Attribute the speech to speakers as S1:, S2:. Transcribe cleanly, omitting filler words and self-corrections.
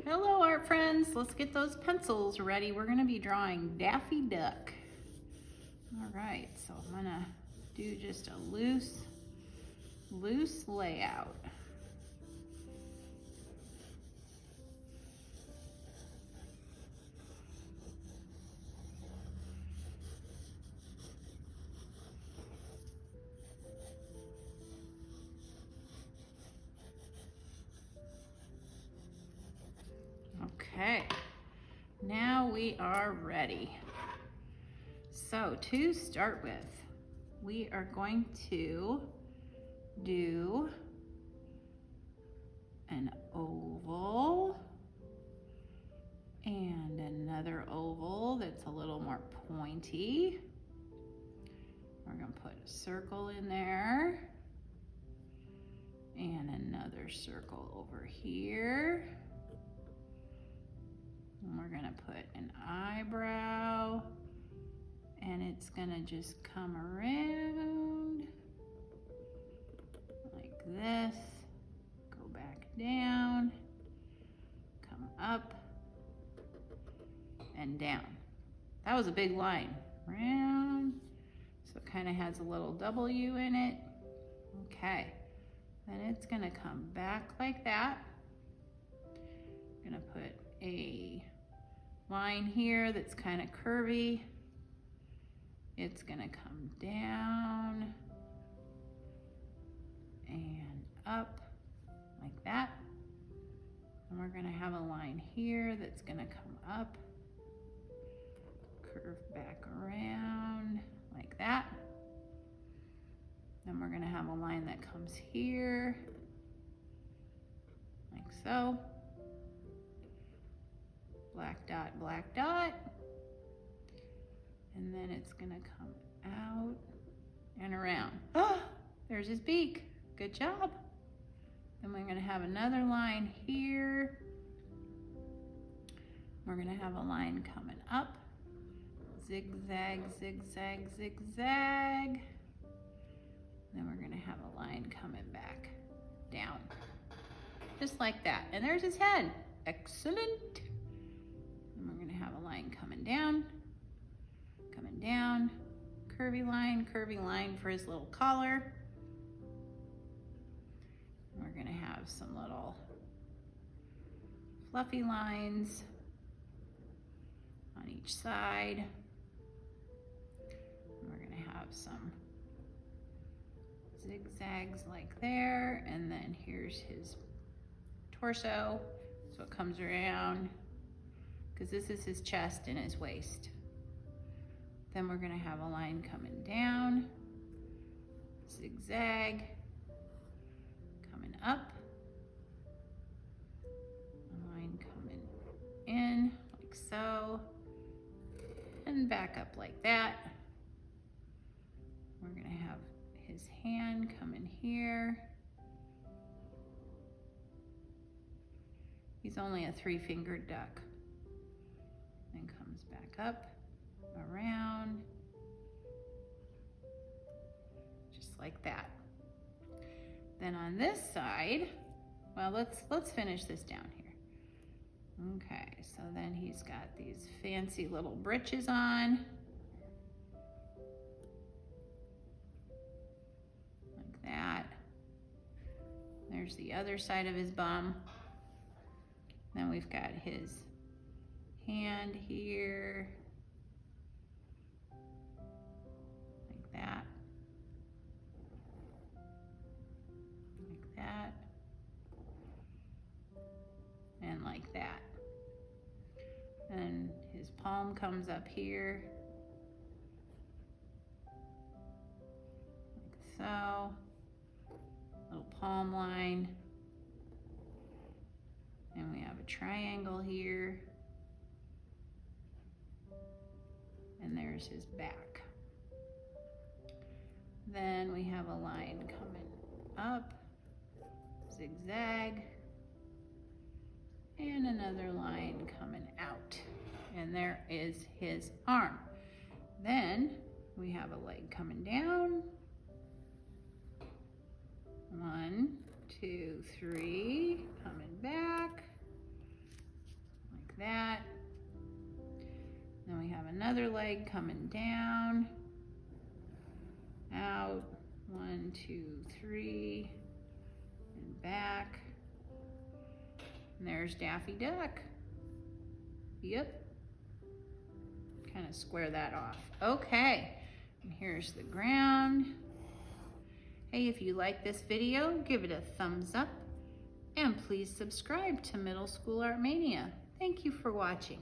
S1: Hello art friends, let's get those pencils ready. We're gonna be drawing Daffy Duck. All right, so I'm gonna do just a loose layout. Okay, now we are ready. So to start with, we are going to do an oval and another oval that's a little more pointy. We're gonna put a circle in there and another circle over here. And we're gonna put an eyebrow and it's gonna just come around like this, go back down, come up and down. That was a big line, round. So it kind of has a little W in it. Okay, then it's gonna come back like that. I'm gonna put a line here that's kind of curvy. It's gonna come down and up like that. And we're gonna have a line here that's gonna come up, curve back around like that. Then we're gonna have a line that comes here, like so. Black dot. And then it's gonna come out and around. Oh, there's his beak. Good job. Then we're gonna have another line here. We're gonna have a line coming up. Zigzag, zigzag, zigzag. Then we're gonna have a line coming back down. Just like that. And there's his head. Excellent. And we're gonna have a line coming down, curvy line for his little collar. And we're gonna have some little fluffy lines on each side. And we're gonna have some zigzags like there, and then here's his torso. So it comes around, because this is his chest and his waist. Then we're gonna have a line coming down, zigzag, coming up, a line coming in like so, and back up like that. We're gonna have his hand coming here. He's only a 3-fingered duck. Then comes back up, around, just like that. Then on this side, well, let's finish this down here. Okay, so then he's got these fancy little breeches on, like that. There's the other side of his bum. Then we've got his hand here, like that, and like that. And his palm comes up here, like so, little palm line. And we have a triangle here. And there's his back. Then we have a line coming up, zigzag, and another line coming out. And there is his arm. Then we have a leg coming down. 1, 2, 3, coming back. another leg coming down, out, 1, 2, 3, and back. And there's Daffy Duck. Yep. Kind of square that off. Okay, and here's the ground. Hey, if you like this video, give it a thumbs up, and please subscribe to Middle School Art Mania. Thank you for watching.